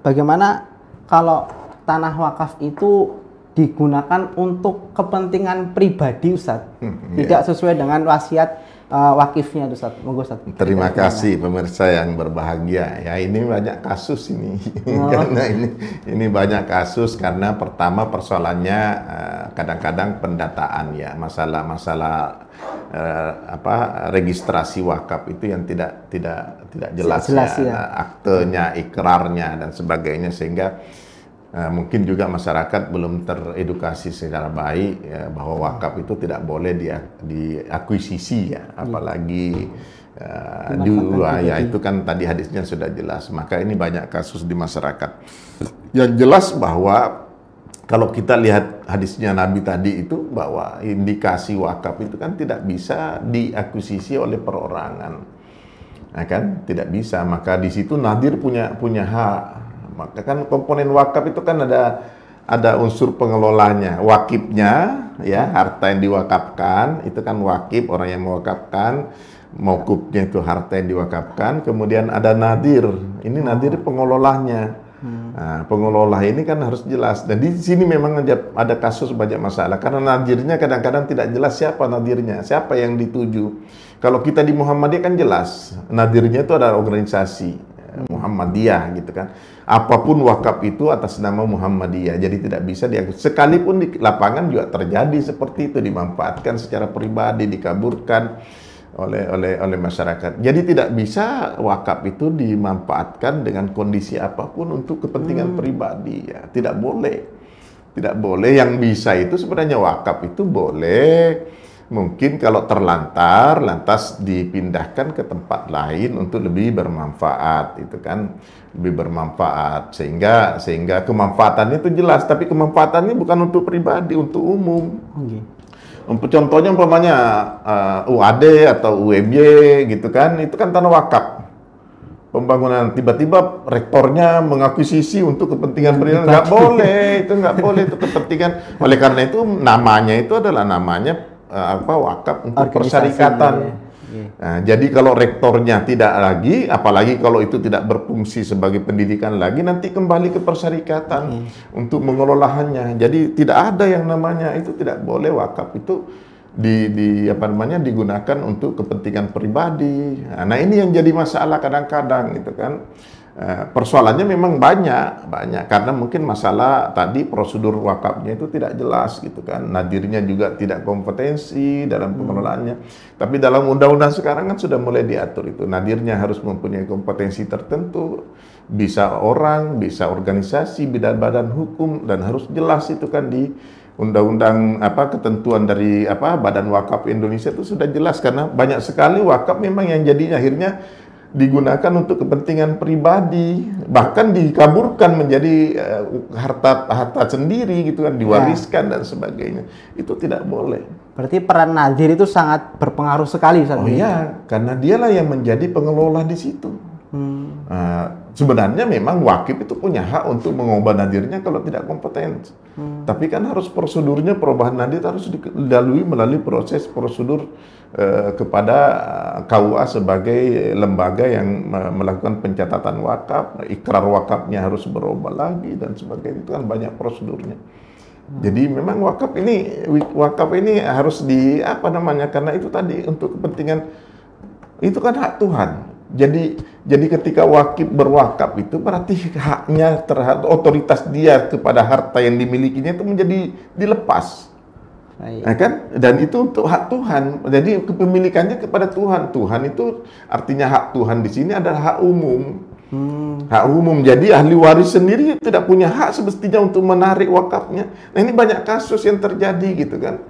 bagaimana kalau tanah wakaf itu digunakan untuk kepentingan pribadi, Ustadz, tidak sesuai dengan wasiat wakifnya, Ustadz? Monggo, Ustadz. Terima kasih pemirsa yang berbahagia. Ya, ini banyak kasus ini. Karena ini banyak kasus karena pertama persoalannya kadang-kadang pendataan ya, masalah registrasi wakaf itu yang tidak jelas ya. Aktenya, ikrarnya dan sebagainya, sehingga mungkin juga masyarakat belum teredukasi secara baik ya, bahwa wakaf itu tidak boleh diakuisisi ya, apalagi ya itu kan tadi hadisnya sudah jelas. Maka ini banyak kasus di masyarakat. Yang jelas bahwa kalau kita lihat hadisnya Nabi tadi itu, bahwa indikasi wakaf itu kan tidak bisa diakuisisi oleh perorangan, nah, kan tidak bisa. Maka di situ nadir punya hak. Maka kan komponen wakaf itu kan ada unsur pengelolanya, wakifnya ya, harta yang diwakafkan itu kan wakif, orang yang mewakafkan, maukufnya itu harta yang diwakafkan, kemudian ada nadir, ini nadir pengelolanya. Nah, pengelola ini kan harus jelas, dan di sini memang ada kasus banyak masalah karena nadirnya kadang-kadang tidak jelas siapa nadirnya, siapa yang dituju. Kalau kita di Muhammadiyah kan jelas, nadirnya itu ada organisasi Muhammadiyah gitu kan. Apapun wakaf itu atas nama Muhammadiyah, jadi tidak bisa sekalipun di lapangan juga terjadi seperti itu, dimanfaatkan secara pribadi, dikaburkan oleh masyarakat. Jadi tidak bisa wakaf itu dimanfaatkan dengan kondisi apapun untuk kepentingan pribadi ya. Tidak boleh. Tidak boleh. Yang bisa itu sebenarnya wakaf itu boleh mungkin kalau lantas dipindahkan ke tempat lain untuk lebih bermanfaat, itu kan lebih bermanfaat, sehingga kemanfaatannya itu jelas, tapi kemanfaatannya bukan untuk pribadi, untuk umum. Contohnya umpamanya UAD atau UMY gitu kan, itu kan tanah wakaf. Pembangunan tiba-tiba rektornya mengakuisisi untuk kepentingan pribadi, nggak boleh, itu kepentingan. Oleh karena itu namanya itu adalah namanya wakaf untuk persyarikatan. Nah, jadi kalau rektornya tidak lagi, apalagi kalau itu tidak berfungsi sebagai pendidikan lagi, nanti kembali ke persyarikatan untuk mengelolahannya. Jadi tidak ada yang namanya itu, tidak boleh wakaf itu digunakan untuk kepentingan pribadi. Nah, ini yang jadi masalah kadang-kadang gitu kan. Persoalannya memang banyak karena mungkin masalah tadi prosedur wakafnya itu tidak jelas gitu kan, nadirnya juga tidak kompetensi dalam pengelolaannya. Tapi dalam undang-undang sekarang kan sudah mulai diatur itu, nadirnya harus mempunyai kompetensi tertentu, bisa orang, bisa organisasi, badan hukum, dan harus jelas itu kan di undang-undang ketentuan dari Badan Wakaf Indonesia itu sudah jelas. Karena banyak sekali wakaf memang yang jadinya akhirnya digunakan untuk kepentingan pribadi, bahkan dikaburkan menjadi harta sendiri gitu kan, diwariskan dan sebagainya. Itu tidak boleh. Berarti peran nadir itu sangat berpengaruh sekali, Ustaz. Oh iya, karena dialah yang menjadi pengelola di situ. Sebenarnya memang wakif itu punya hak untuk mengubah nadirnya kalau tidak kompeten. Tapi kan harus prosedurnya, perubahan nadir harus dilalui melalui proses prosedur kepada KUA sebagai lembaga yang melakukan pencatatan wakaf, ikrar wakafnya harus berubah lagi dan sebagainya. Itu kan banyak prosedurnya. Jadi memang wakaf ini harus karena itu tadi untuk kepentingan, itu kan hak Tuhan. Jadi ketika wakif berwakaf itu berarti haknya terhadap otoritas dia kepada harta yang dimilikinya itu menjadi dilepas. Nah, kan? Dan itu untuk hak Tuhan. Jadi kepemilikannya kepada Tuhan. Tuhan itu artinya hak Tuhan di sini adalah hak umum. Hak umum. Jadi ahli waris sendiri tidak punya hak semestinya untuk menarik wakafnya. Nah, ini banyak kasus yang terjadi gitu kan.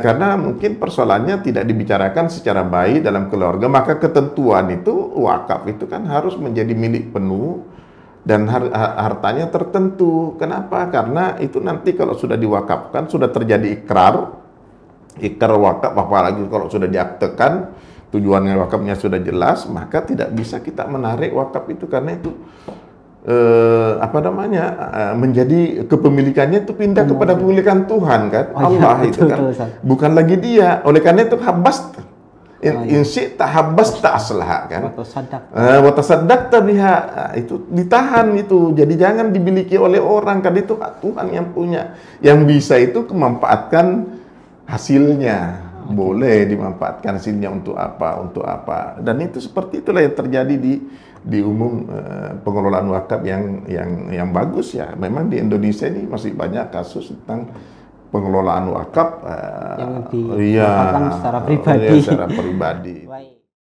Karena mungkin persoalannya tidak dibicarakan secara baik dalam keluarga, maka ketentuan itu wakaf itu kan harus menjadi milik penuh dan hartanya tertentu. Kenapa? Karena itu nanti kalau sudah diwakafkan, sudah terjadi ikrar wakaf, apalagi kalau sudah diaktekan, tujuannya wakafnya sudah jelas, maka tidak bisa kita menarik wakaf itu, karena itu menjadi kepemilikannya itu pindah kepada pemilikan Tuhan kan, Allah itu kan, bukan lagi dia. Oleh karena itu habas In syi'ta habbasta aslaha kan. Wa Watasaddaqta biha. Itu ditahan itu. Jadi jangan dimiliki oleh orang, kan itu hak Tuhan yang punya. Yang bisa itu memanfaatkan hasilnya. Boleh dimanfaatkan hasilnya untuk apa. Dan itu seperti itulah yang terjadi di umum pengelolaan wakaf yang bagus ya. Memang di Indonesia ini masih banyak kasus tentang pengelolaan wakaf yang dilakukan secara pribadi. Secara pribadi.